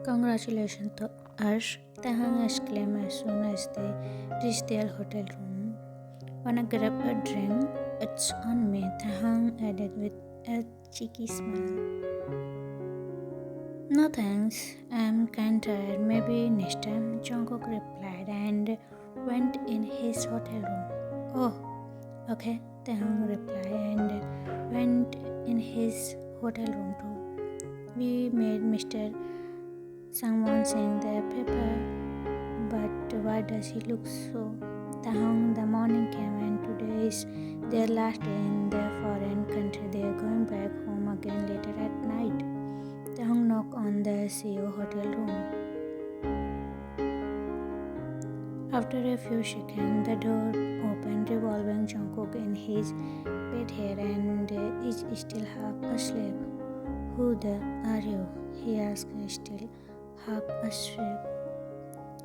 Congratulations to us, Taehyung exclaimed as soon as they reached their hotel room. Wanna grab a drink? It's on me, Taehyung added with a cheeky smile. No thanks, I'm kinda tired. Maybe next time, Jungkook replied and went in his hotel room. Oh, okay, Taehyung replied and went in his hotel room too. We made Mr. Someone saying the paper, but why does he look so? Taehyung, the morning came and today is their last day in the foreign country. They are going back home again later at night. Taehyung knocked on the CEO hotel room. After a few seconds, the door opened, revolving Jungkook in his bed hair and is still half asleep. Who the are you? He asked, still half asleep.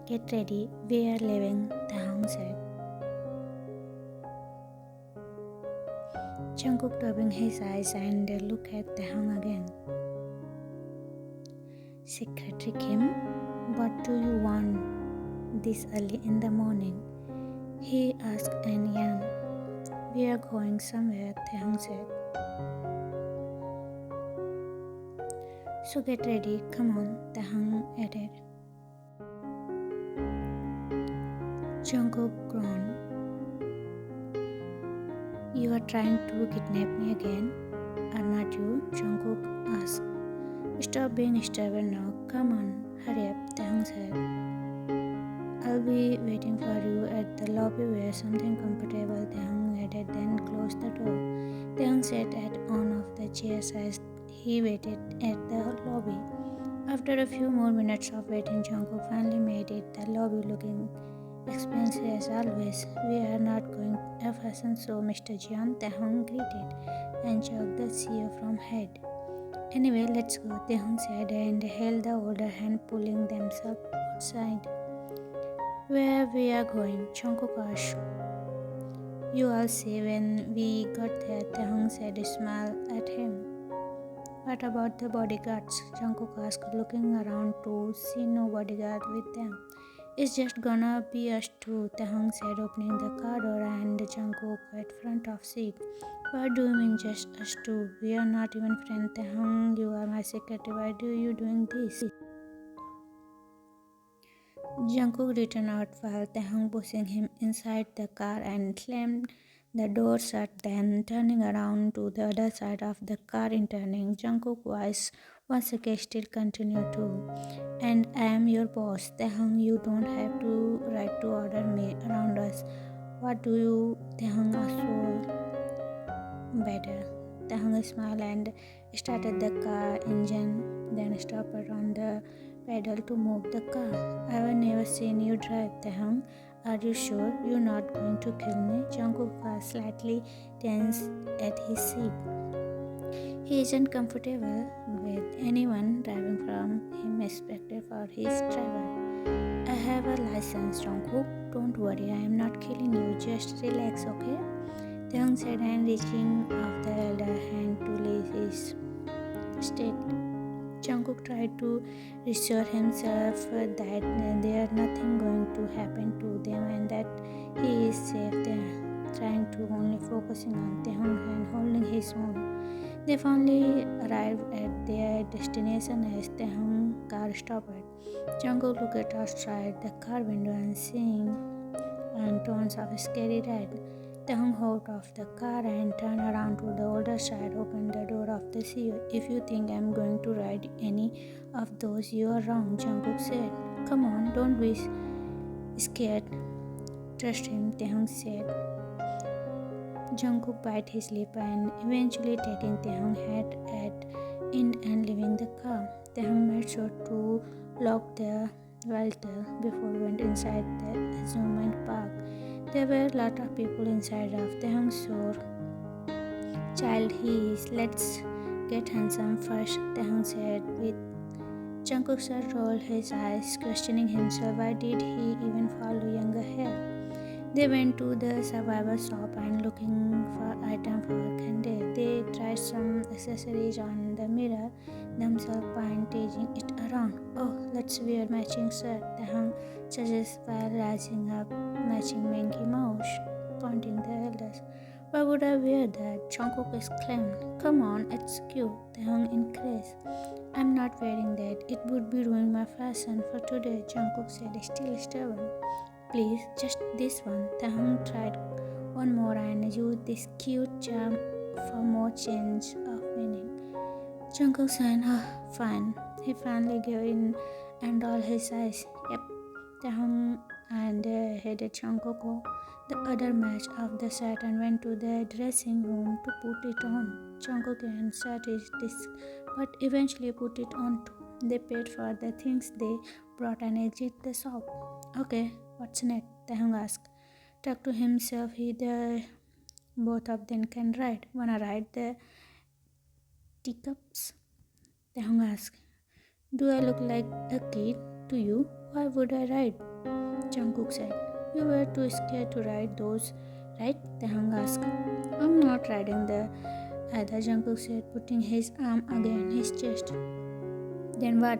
Get ready, we are leaving, Taehyung said. Jungkook rubbing his eyes and looked at Taehyung again. Secretary Kim, what do you want this early in the morning? He asked and yawned. We are going somewhere, Taehyung said. So get ready, come on, Taehyung added. Jungkook groaned. You are trying to kidnap me again, are not you? Jungkook asked. Stop being stubborn now. Come on, hurry up, Taehyung said. I'll be waiting for you at the lobby where something comfortable, Taehyung added, then closed the door. Taehyung sat at one of the chairs as he waited at the lobby. After a few more minutes of waiting, Jungkook finally made it. The lobby looking expensive as always. We are not going a fashion show, Mr. Jeon, Taehyung greeted and shook the CEO from head. Anyway, let's go, Taehyung said and held the older hand, pulling themselves outside. Where we are going? Jungkook asked. You all see when we got there, Taehyung said, smile at him. What about the bodyguards? Jungkook asked, looking around to see no bodyguard with them. It's just gonna be us two, Taehyung said, opening the car door and Jungkook at front of seat. What do you mean just us two? We are not even friends, Taehyung. You are my secretary. Why do you doing this? Jungkook returned out while Taehyung pushing him inside the car and slammed the door shut, then turning around to the other side of the car in turning. Jungkook's voice once again still continued to. And I am your boss, Taehyung. You don't have to right to order me around us. What do you, Taehyung asked better. Taehyung smiled and started the car engine, then stopped on the pedal to move the car. I've never seen you drive, Taehyung. Are you sure you're not going to kill me? Jungkook was slightly tense at his seat. He isn't comfortable with anyone driving from him, especially for his driver. I have a license, Jungkook. Don't worry, I am not killing you. Just relax, okay? Taehyung said and reaching off the elder hand to release his stick. Jungkook tried to reassure himself that there's nothing going to happen to them and that he is safe there, trying to only focusing on Taehyung and holding his own. They finally arrived at their destination as Taehyung's car stopped. Jungkook looked outside the car window and seeing tones of scary red. Taehyung hopped off the car and turned around to the older side, opened the door of the CEO. If you think I'm going to ride any of those, you are wrong, Jungkook said. Come on, don't be scared. Trust him, Taehyung said. Jungkook bit his lip and eventually taking Taehyung's head at end and leaving the car. Taehyung made sure to lock the welter before went inside the amusement park. There were a lot of people inside of Taehyung sure child he is. Let's get handsome first, Taehyung said with Jungkook rolled his eyes, questioning himself why did he even follow younger hair. They went to the survival shop and looking for items for candy. They tried some accessories on the mirror, themselves by changing it around. Oh, let's wear matching shirt, Taehyung suggests while rising up, matching Minky Mouse, pointing the elders. Why would I wear that? Jungkook exclaimed. Come on, it's cute, Taehyung encouraged. I'm not wearing that. It would be ruining my fashion for today, Jungkook said, still stubborn. Please, just this one. Taehyung tried one more and used this cute charm for more change of meaning. Jungkook said, fine. He finally gave in and rolled his eyes. Yep. Taehyung and headed Jungkook the other match of the set and went to the dressing room to put it on. Jungkook and sat his disc, but eventually put it on too. They paid for the things they brought and exited the shop. Okay, what's next? Taehyung asked. Talk to himself, both of them can ride. Wanna ride the teacups? Taehyung asked. Do I look like a kid to you? Why would I ride? Jungkook said. You were too scared to ride those, right? Taehyung asked. I'm not riding the either, Jungkook said, putting his arm against his chest. Then what?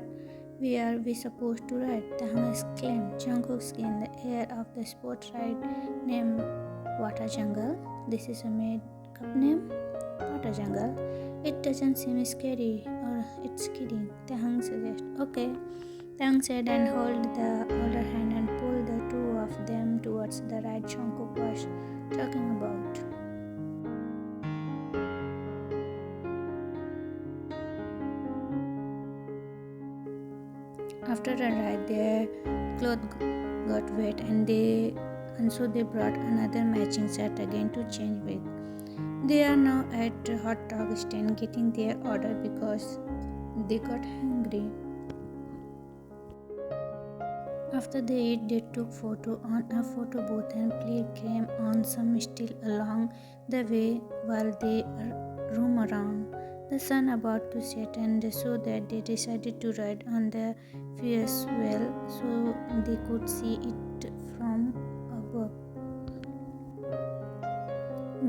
Where are we supposed to ride? Taehyung exclaimed. Jungkook's in the air of the sports ride named Water Jungle. This is a made-up name? Water Jungle. It doesn't seem scary or it's kidding, Taehyung suggested. Okay, Taehyung said and held the older hand and pulled the two of them towards the ride Jungkook was talking about. After a ride, their clothes got wet and so they brought another matching set again to change with. They are now at a hot dog stand getting their order because they got hungry. After they ate, they took photo on a photo booth and played game on some still along the way while they roam around. The sun about to set and so that they decided to ride on the Ferris wheel so they could see it from above.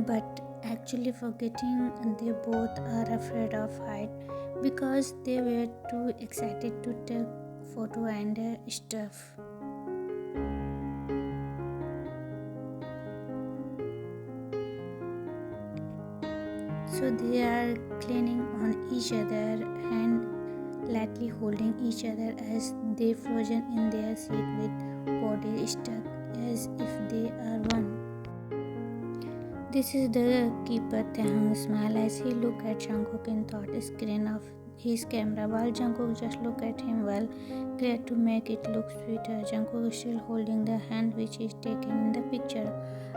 But actually forgetting they both are afraid of height because they were too excited to take photo and stuff. So they are clinging on each other and lightly holding each other as they frozen in their seat with bodies stuck as if they are one. This is the keeper, Taehyung smiled as he looked at Jungkook in thought screen of his camera while Jungkook just looked at him well, glad to make it look sweeter. Jungkook is still holding the hand which is taken in the picture.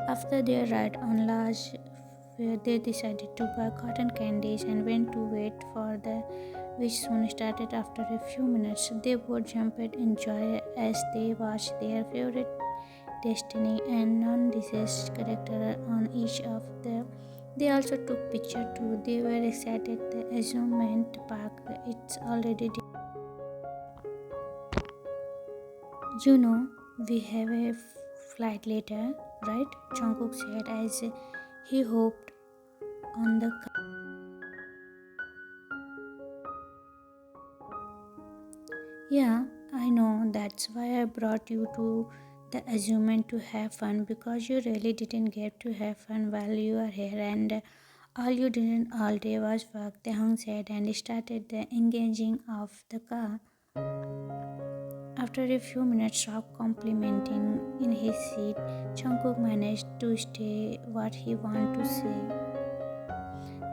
After their ride on large where they decided to buy cotton candies and went to wait for the which soon started after a few minutes. They both jumped in joy as they watched their favorite Destiny and non-deceased character on each of them. They also took picture too. They were excited. The amusement park it's already. You know, we have a flight later, right? Jungkook said as he hopped on the car. Yeah, I know. That's why I brought you to the amusement to have fun because you really didn't get to have fun while you were here and all you did all day was work, Taehyung said and started the engaging of the car. After a few minutes of complimenting in his seat, Jungkook managed to say what he wanted to say.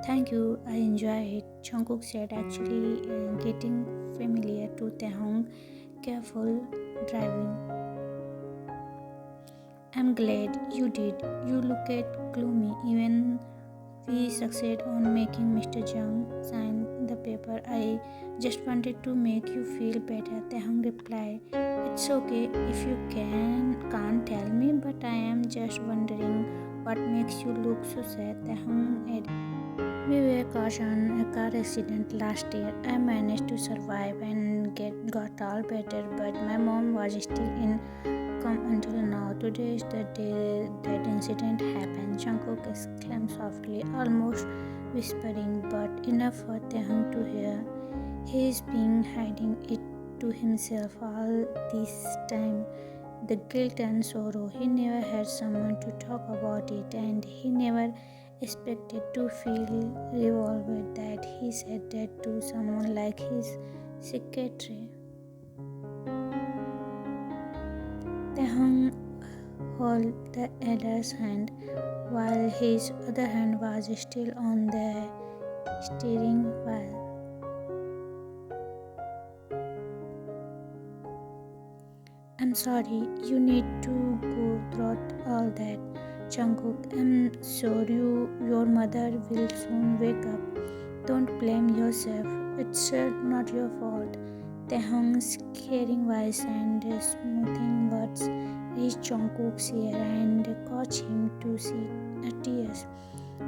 Thank you, I enjoy it, Jungkook said, actually getting familiar to Taehyung careful driving. I'm glad you did. You look at gloomy. Even we succeed on making Mr. Jung sign the paper. I just wanted to make you feel better, Taehyung replied. It's okay if you can't tell me, but I am just wondering what makes you look so sad, Taehyung added. We were caught on a car accident last year. I managed to survive and got all better, but my mom was still in coma until now. Today is the day that incident happened, Jungkook exclaimed softly, almost whispering, but enough for Taehyung to hear. He's been hiding it to himself all this time. The guilt and sorrow. He never had someone to talk about it, and he never expected to feel revolted that he said that to someone like his secretary. Taehyung held the elder's hand, while his other hand was still on the steering wheel. I'm sorry, you need to go through all that, Jungkook. I'm sure your mother will soon wake up. Don't blame yourself. It's not your fault. Taehyung's caring voice and smoothing words reached Jungkook's ear and caused him to see tears.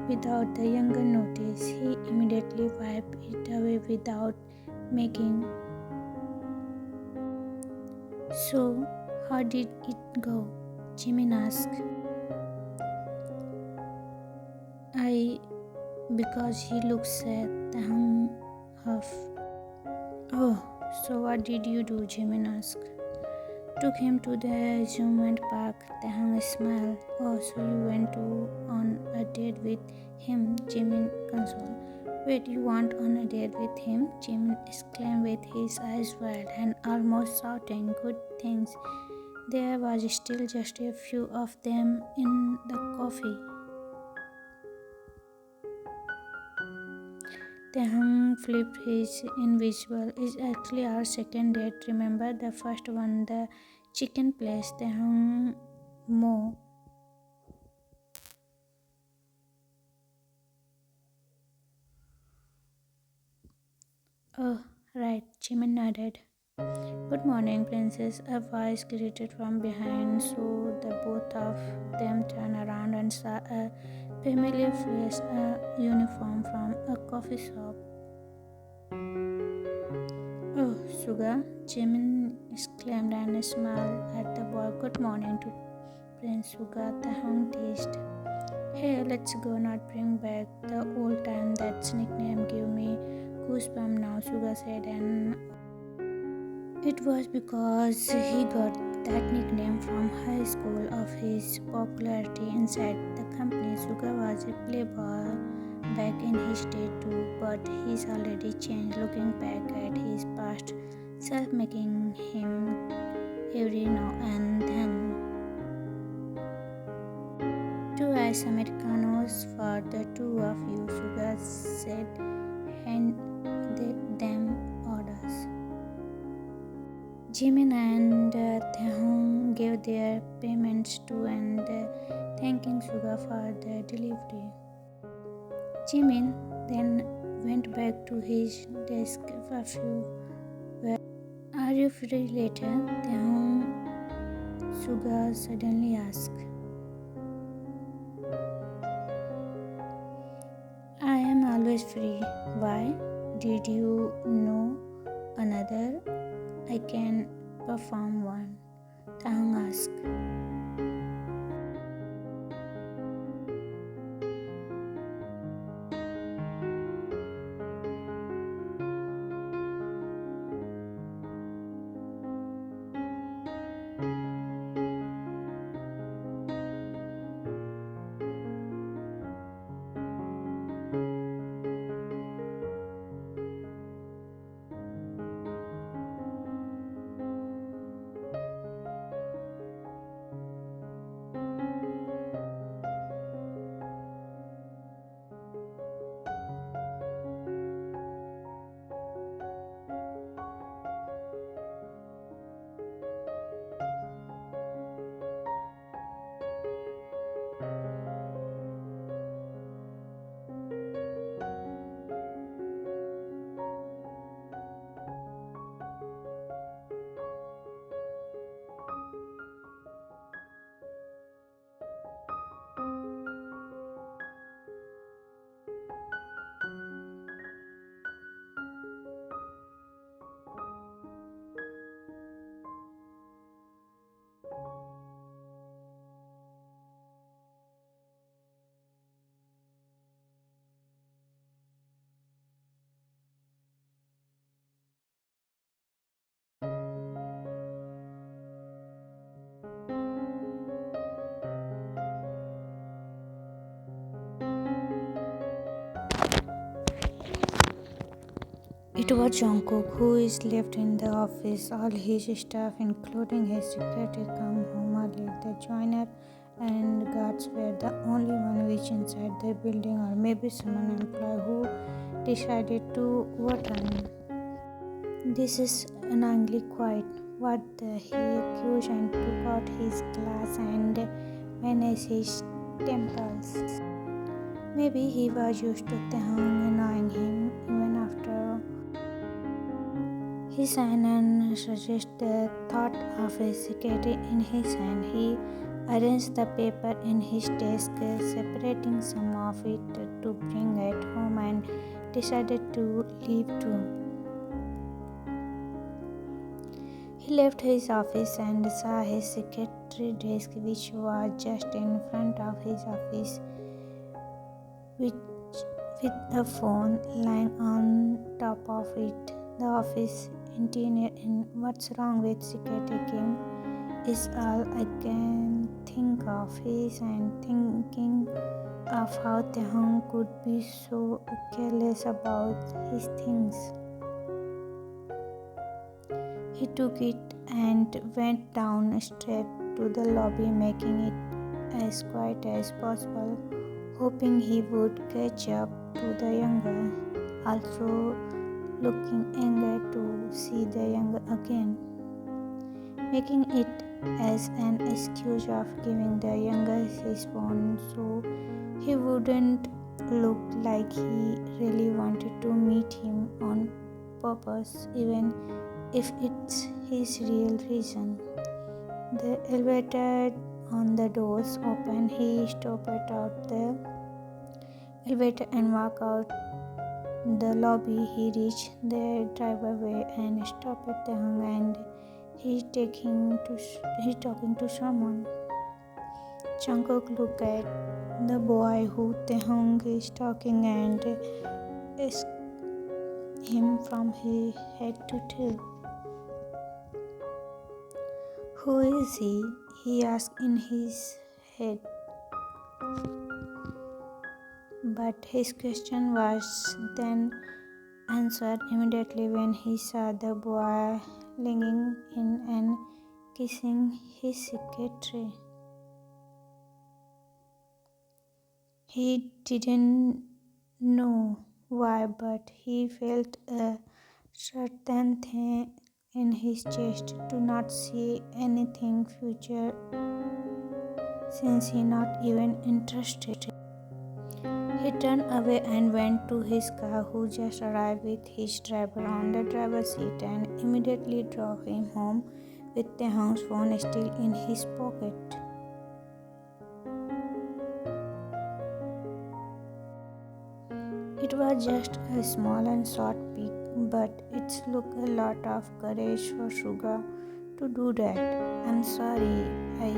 Without the younger notice, he immediately wiped it away without making. So, how did it go? Jimin asked. I, because he looks sad, Taehyung huffed. Oh, so what did you do? Jimin asked. Took him to the amusement park. Taehyung smiled. Oh, so you went on a date with him? Jimin consoled. Wait, you went on a date with him? Jimin exclaimed with his eyes wide and almost shouting good things. There was still just a few of them in the coffee. Taehyung flipped his invisible. It's actually our second date. Remember the first one, the chicken place? Taehyung Mo. Oh, right, Jimin nodded. Good morning, princess. A voice greeted from behind, so the both of them turned around and saw a familiar face, a uniform from a coffee shop. Oh, Suga, Jimin exclaimed and smiled at the boy. Good morning to Prince Suga, Taehyung teased. Hey, let's go, not bring back the old time. That nickname gave me goosebumps now, Suga said, and it was because he got that nickname from high school of his popularity inside the company. Suga was a playboy back in his day too, but he's already changed. Looking back at his past self, making him every now and then. Two ice americanos for the two of you, Suga said, handed them orders. Jimin and Taehyung gave their payments to and thanking Suga for the delivery. Jimin then went back to his desk a few were. Are you free later? Taehyung Suga suddenly asked. I am always free. Why? Did you know another? I can perform one, Taehyung asked. It was Jungkook who is left in the office. All his staff, including his secretary, come home early. The joiner and guards were the only one which inside the building, or maybe someone employee who decided to overtime. This is annoyingly quiet. What the he accused and took out his glass and managed his temples. Maybe he was used to Taehyung annoying him even after he signed and suggested the thought of his secretary in his hand. He arranged the paper in his desk, separating some of it to bring at home, and decided to leave too. He left his office and saw his secretary desk, which was just in front of his office, with a phone lying on top of it. The office engineer in "What's wrong with security Kim?" is all I can think of. He is thinking of how Taehyung could be so careless about his things. He took it and went down straight to the lobby, making it as quiet as possible, hoping he would catch up to the younger, also looking eager to see the younger again, making it as an excuse of giving the younger his phone so he wouldn't look like he really wanted to meet him on purpose, even if it's his real reason. The elevator on the doors open. He stopped out the elevator and walked out the lobby. He reached the driveway and stopped at Taehyung, and he's talking to someone. Jungkook looked at the boy who Taehyung is talking and asked him from his head to toe. Who is he? He asked in his head. But his question was then answered immediately when he saw the boy leaning in and kissing his secretary. He didn't know why, but he felt a certain thing in his chest to not see anything future, since he not even interested. He turned away and went to his car, who just arrived with his driver on the driver's seat, and immediately drove him home with Taehyung's phone still in his pocket. It was just a small and short peek, but it took a lot of courage for Suga to do that. I'm sorry, I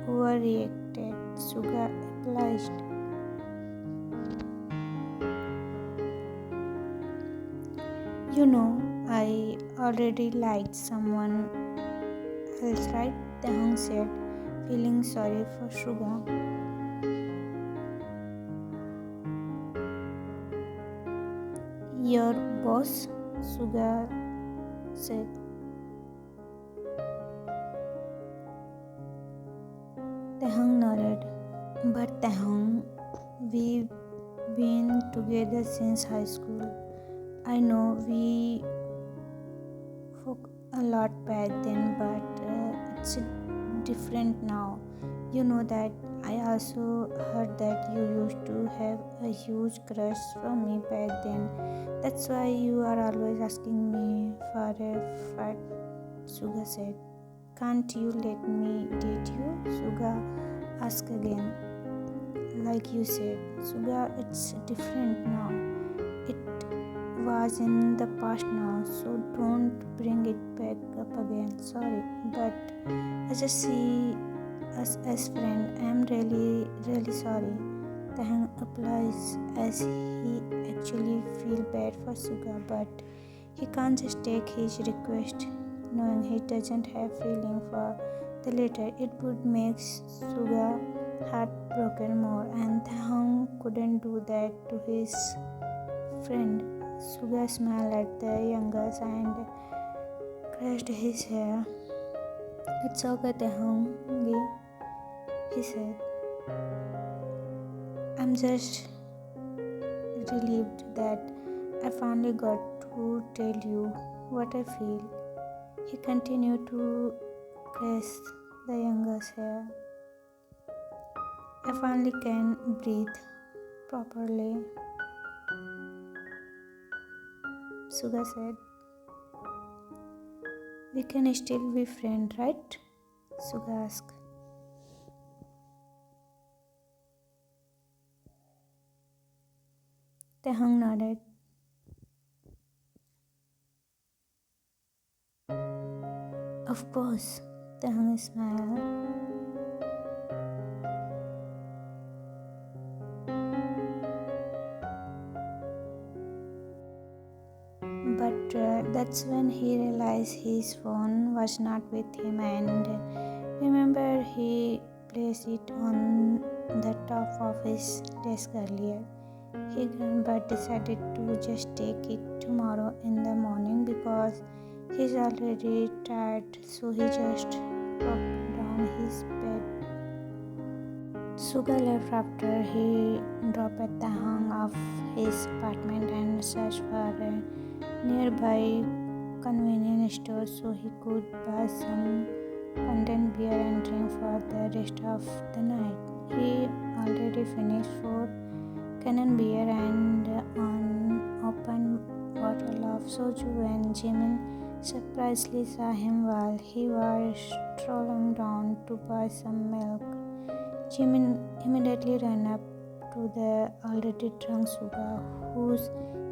overreacted, Suga apologized. You know, I already liked someone else, right? Taehyung said, feeling sorry for Suga. Your boss? Suga said. Taehyung nodded. But Taehyung, we've been together since high school. I know we fought a lot back then, but it's different now. You know that I also heard that you used to have a huge crush for me back then. That's why you are always asking me for a fight, Suga said. Can't you let me date you? Suga asked again. Like you said, Suga, it's different now. It was in the past now, so don't bring it back up again. Sorry, but I just see us as friends. I'm really, really sorry. Taehyung applies as he actually feel bad for Suga, but he can't just take his request knowing he doesn't have feeling for the latter. It would make Suga heartbroken more, and Taehyung couldn't do that to his friend. Suga smiled at the youngest and caressed his hair. It's okay, Taehyung, he said. I'm just relieved that I finally got to tell you what I feel. He continued to caress the youngest hair. I finally can breathe properly, Suga said. We can still be friends, right? Suga asked. Taehyung nodded. Of course, Taehyung smiled. But that's when he realized his phone was not with him, and remember he placed it on the top of his desk earlier. He but decided to just take it tomorrow in the morning because he's already tired, so he just dropped down his bed. Suga left after he dropped Taehyung off his apartment and searched for a nearby convenience store so he could buy some condensed beer and drink for the rest of the night. He already finished 4 beer and an open bottle of soju when Jimin surprisingly saw him while he was strolling down to buy some milk. Jimin immediately ran up to the already drunk Suga, who's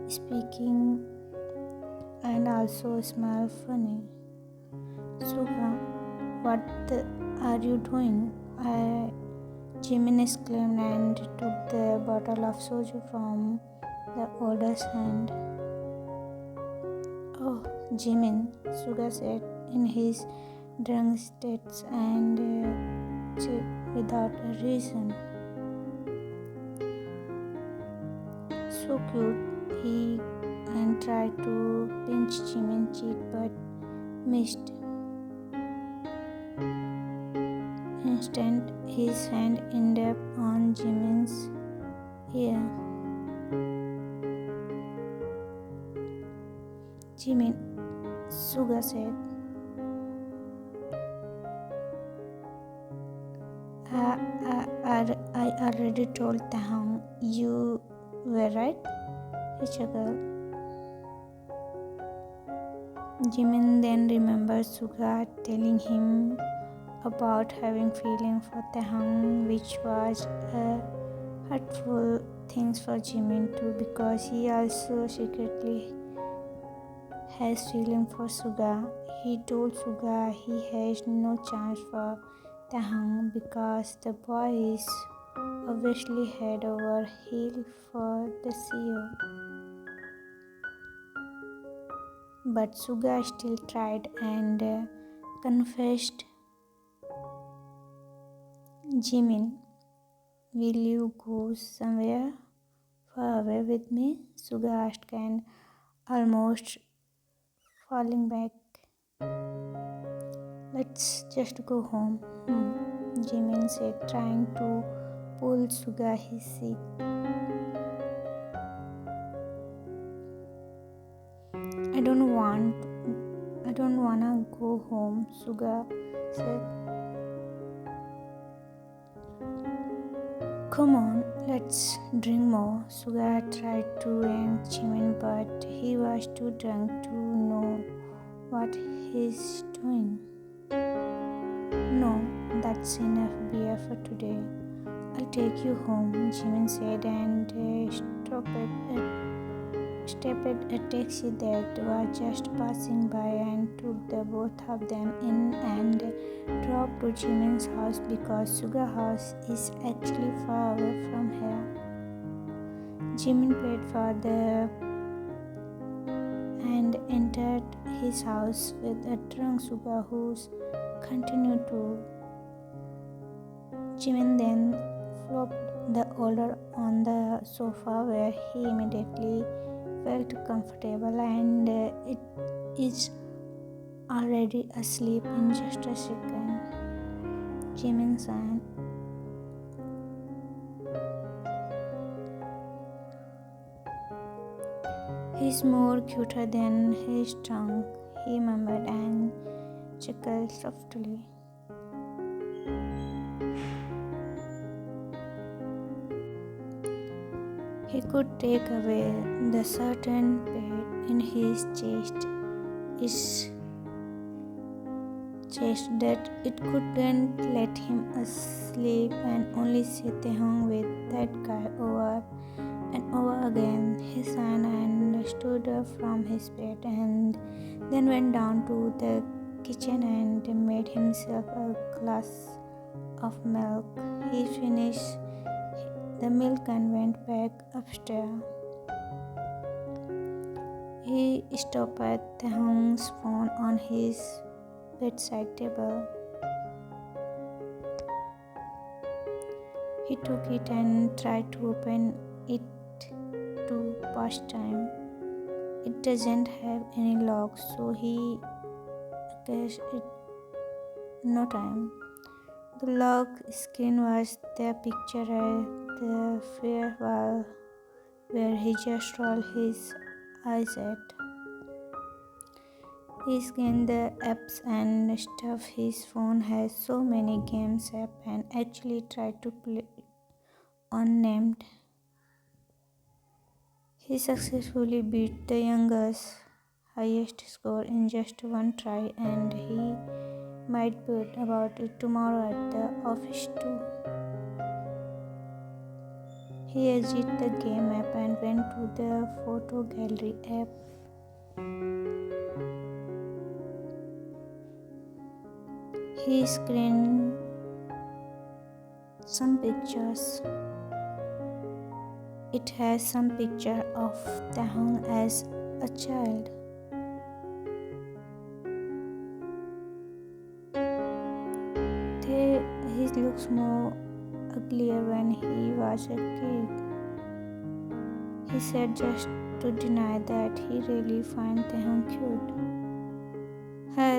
speaking and also smelled funny. Suga, what are you doing? Jimin exclaimed and took the bottle of soju from the older's hand. Oh, Jimin, Suga said in his drunk state and without a reason. So cute, he and tried to pinch Jimin's cheek but missed. Instead, his hand ended up on Jimin's ear. Jimin, Suga said. I already told Taehyung you were right, he chuckled. Jimin then remembered Suga telling him about having feeling for Taehyung, which was a hurtful thing for Jimin too because he also secretly has feeling for Suga. He told Suga he has no chance for Taehyung because the boy is obviously head over heel for the CEO. But Suga still tried and confessed. Jimin, will you go somewhere far away with me? Suga asked and almost falling back. Let's just go home. Jimin said, trying to pull Suga his seat. I don't wanna go home, Suga said. Come on, let's drink more. Suga tried to yank Jimin, but he was too drunk to know what he's doing. No, that's enough beer for today. I'll take you home, Jimin said and stepped a taxi that was just passing by and took the both of them in and drove to Jimin's house because Suga's house is actually far away from here. Jimin paid for the and entered his house with a drunk Suga who continued to. Jimin then flopped the order on the sofa where he immediately felt comfortable and it is already asleep in just a second. Jimin sang. He's more cuter than his tongue, he murmured and chuckled softly. He could take away the certain pain in his chest that it couldn't let him asleep and only sit home with that guy over and over again. He sighed and stood up from his bed and then went down to the kitchen and made himself a glass of milk. He finished the milk and went back upstairs. He stopped at Taehyung's phone on his bedside table. He took it and tried to open it to pass time. It doesn't have any lock, so he guessed it no time. The lock screen was the picture at the fair wall where he just rolled his eyes at. He scanned the apps and stuff. His phone has so many games app and actually tried to play unnamed. He successfully beat the youngest highest score in just one try and he might bet about it tomorrow at the office too. He exited the game app and went to the photo gallery app. He screened some pictures. It has some picture of Taehyung as a child. He looks more uglier when he was a kid. He said just to deny that he really finds Taehyung cute.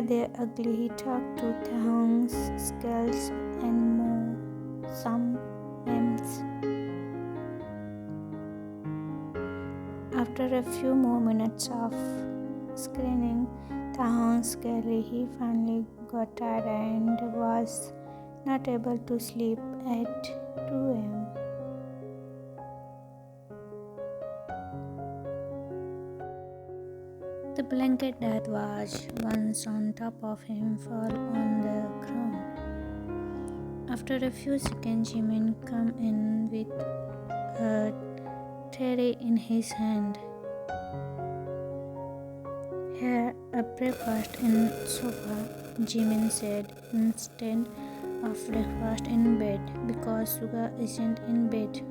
They're ugly. He talked to Taehyung's skulls and more some names. After a few more minutes of screening Taehyung's gallery, he finally got tired and was not able to sleep at 2 a.m. The blanket that was once on top of him fell on the ground. After a few seconds, Jimin came in with a tray in his hand. Here, a breakfast in sofa, Jimin said, instead of breakfast in bed, because Suga isn't in bed.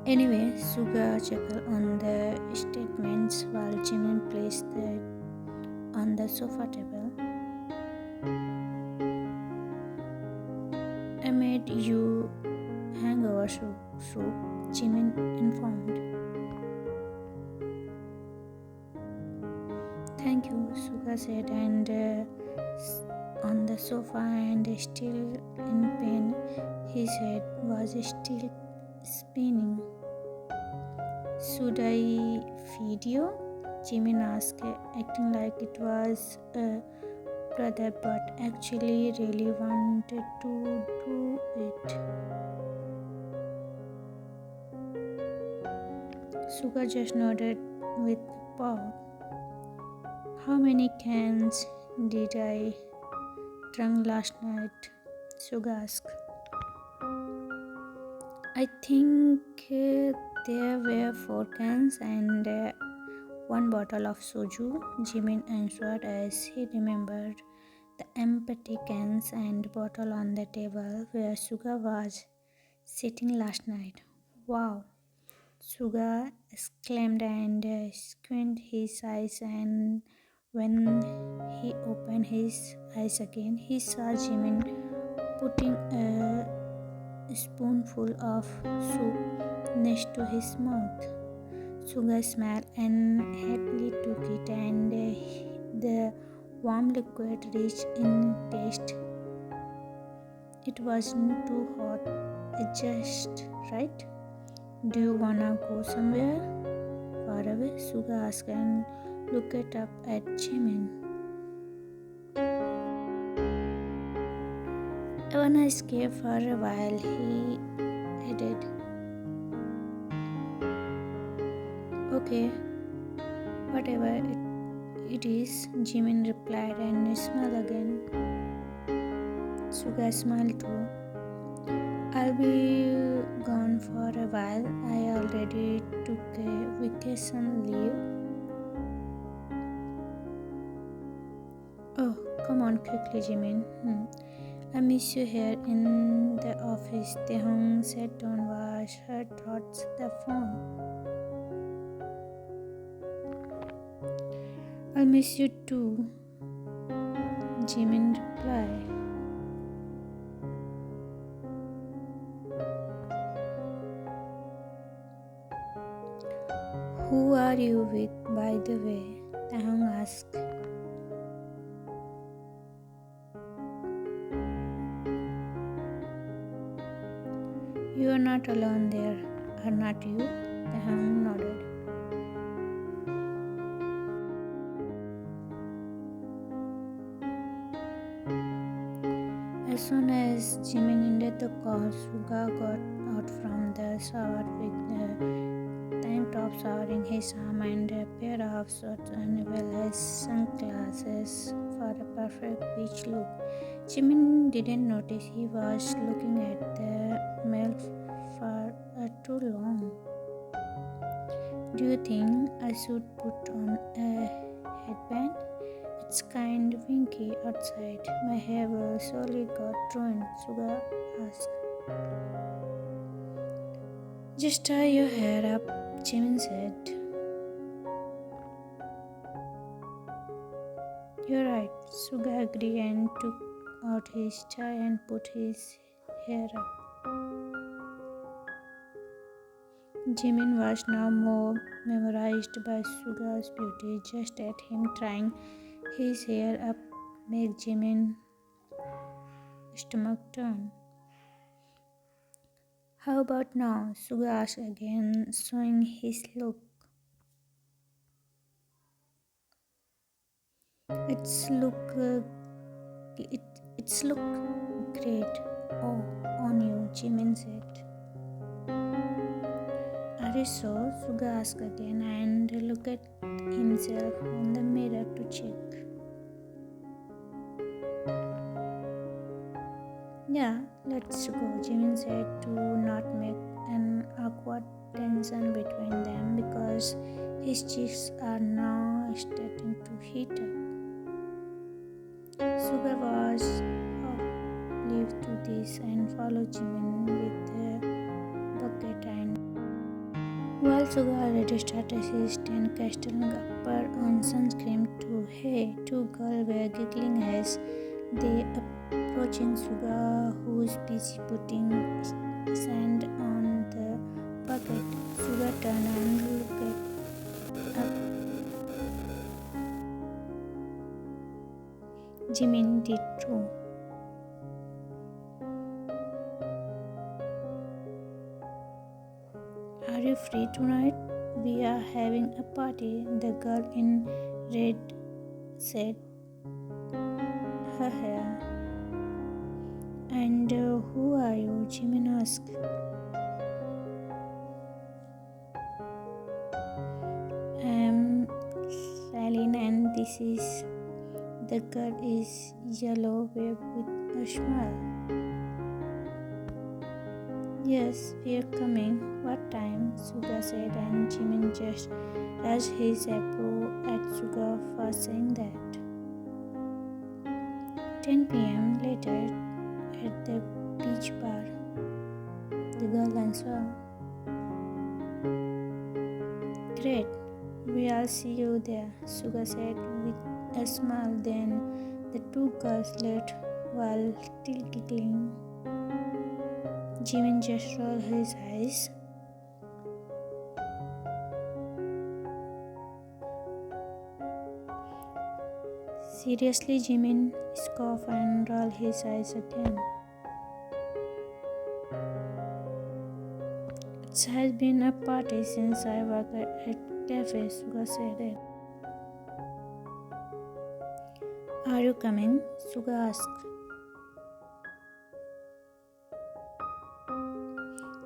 Anyway, Suga chuckled on the statements while Jimin placed it on the sofa table. I made you hangover soup, Jimin informed. Thank you, Suga said, and on the sofa and still in pain, his head was still spinning. Should I feed you? Jimin asked, acting like it was a brother but actually really wanted to do it. Suga just nodded with paw. How many cans did I drink last night? Suga asked. I think there were 4 cans and 1 bottle of soju, Jimin answered as he remembered the empty cans and bottle on the table where Suga was sitting last night. Wow! Suga exclaimed and squinted his eyes, and when he opened his eyes again, he saw Jimin putting a spoonful of soup next to his mouth. Suga smiled and happily took it, and the warm liquid rich in taste. It wasn't too hot, it just right. Do you wanna go somewhere far away? Suga asked and looked up at Jimin. I wanna escape for a while, he added. Okay, whatever it is, Jimin replied and smiled again. Suga smiled too. I'll be gone for a while. I already took a vacation leave. Oh, come on quickly, Jimin. I miss you here in the office. Taehyung said, don't wash her thoughts the phone. I'll miss you too, Jimin replied. Who are you with, by the way? Taehyung asked. You are not alone there, are not you? Taehyung nodded. As soon as Jimin ended the call, Suga got out from the shower with the tank top showering his arm and a pair of shorts and well as sunglasses for a perfect beach look. Jimin didn't notice he was looking at the male for too long. Do you think I should put on a headband? It's kind of winky outside. My hair will surely got ruined, Suga asked. Just tie your hair up, Jimin said. You're right, Suga agreed and took out his tie and put his hair up. Jimin was now more memorized by Suga's beauty. Just at him trying his hair up made Jimin's stomach turn. How about now? Suga asked again, showing his look. It's look great. Oh, on you, Jimin said. Are you sure? Suga asked again and looked at himself on the mirror to check. Yeah, let's go, Jimin said to not make an awkward tension between them because his cheeks are now starting to heat up. Suga was oblivious to this and followed Jimin with the bucket and while Suga already started his tent casting upper on sunscreen too. Hey, two girls were giggling as they approaching Suga, who was busy putting sand on the bucket. Suga turned and looked up. Jimin did too. Are you free tonight? We are having a party, the girl in red said. Her hair. And who are you? Jimin asked. I'm Celine and this is the girl is yellow waved with a smile. Yes, we're coming. What time? Suga said and Jimin just raised his eyebrow at Suga for saying that. 10 p.m. later at the beach bar, the girl answered. Great, we'll see you there, Suga said with a smile. Then the two girls left while still giggling. Jimin just rolled his eyes. Seriously, Jimin scoffed and rolled his eyes again. It has been a party since I worked at cafe, Suga said it. Are you coming? Suga asked.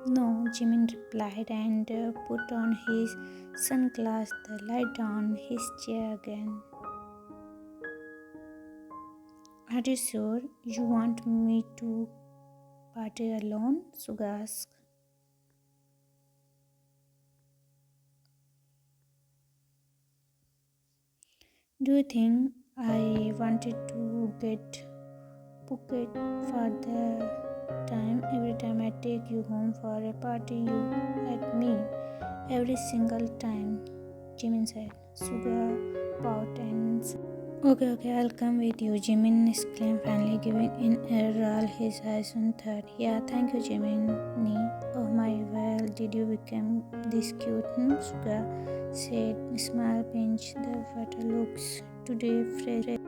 No, Jimin replied and put on his sunglasses, the light on his chair again. Are you sure you want me to party alone? Suga asked. Do you think I wanted to get Phuket for the every time I take you home for a party you at me every single time, Jimin said. Suga pout and said, Okay, I'll come with you. Jimin exclaimed, finally giving in a roll his eyes on third. Yeah, thank you, Jimin. Oh my, well, did you become this cute? Suga said, smile pinch the water looks today fresh.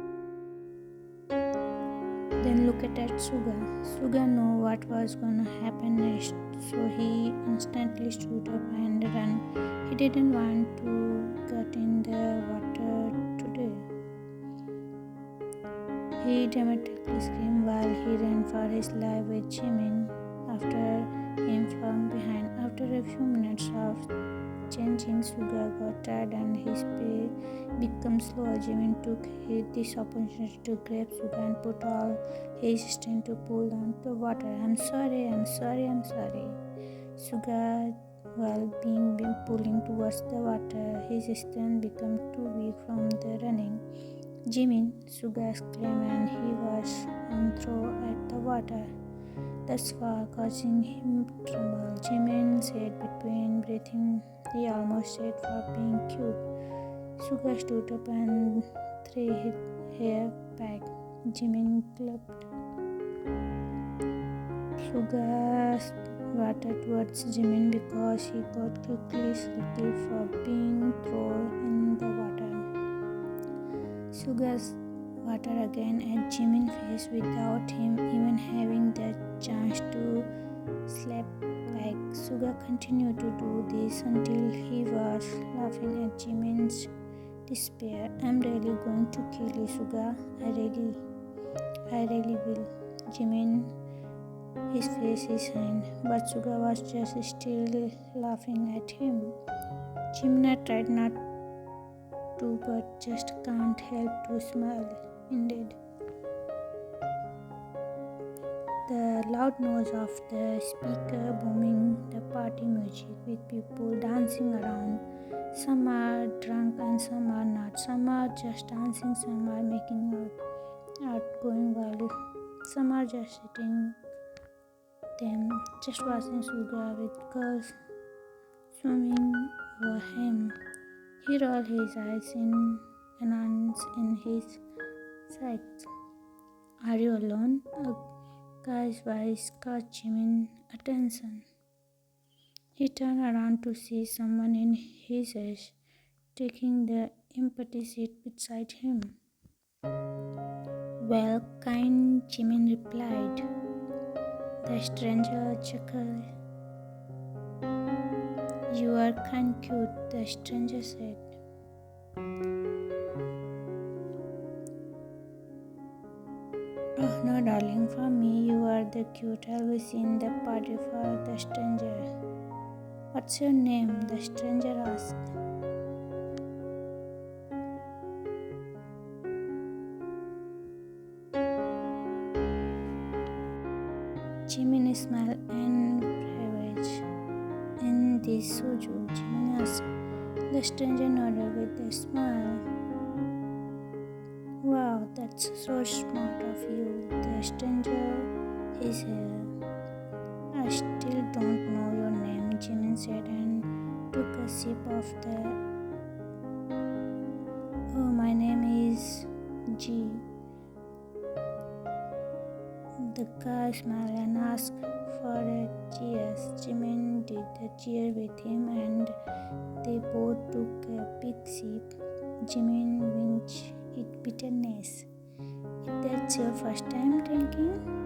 Then look at that Suga. Suga knew what was gonna happen next, so he instantly stood up and ran. He didn't want to get in the water today. He dramatically screamed while he ran for his life with Jimin after him from behind. After a few minutes of changing, Suga got tired and his pace became slower. Jimin took this opportunity to grab Suga and put all his strength to pull down the water. I'm sorry. Suga, while being pulling towards the water, his strength became too weak from the running. Jimin, Suga exclaimed, and he was on throw at the water. That's far, causing him to tremble. Jimin said between breathing, he almost said for being cute. Suga stood up and threw his hair back. Jimin clapped Suga's water towards Jimin because he got quickly sulky for being thrown in the water. Suga's water again at Jimin's face without him even having the chance to slap back. Suga continued to do this until he was laughing at Jimin's despair. I'm really going to kill you, Suga. I really will. Jimin, his face is hand, but Suga was just still laughing at him. Jimin tried not to, but just can't help to smile. Indeed, the loud noise of the speaker booming the party music with people dancing around. Some are drunk and some are not. Some are just dancing, some are making out going wild. Some are just sitting them, just watching Suga with girls swimming over him. He rolled his eyes in annoyance in his sight. Are you alone? A guy's voice caught Jimin's attention. He turned around to see someone in his age taking the empty seat beside him. Well, kind, Jimin replied. The stranger chuckled. You are kind cute, the stranger said. Oh no, darling, for me you are the cute always in the party for the stranger. What's your name? The stranger asked. Jimin smiled and beverage. And this soju, Jimin asked. The stranger nodded with a smile. Wow, that's so smart of you. The stranger is here. I still don't know your name, Jimin said and took a sip of the. Oh, my name is G. The guy smiled and asked for a cheers. Jimin did the cheer with him and they both took a big sip. Jimin winched it bitterness. If that's your first time drinking,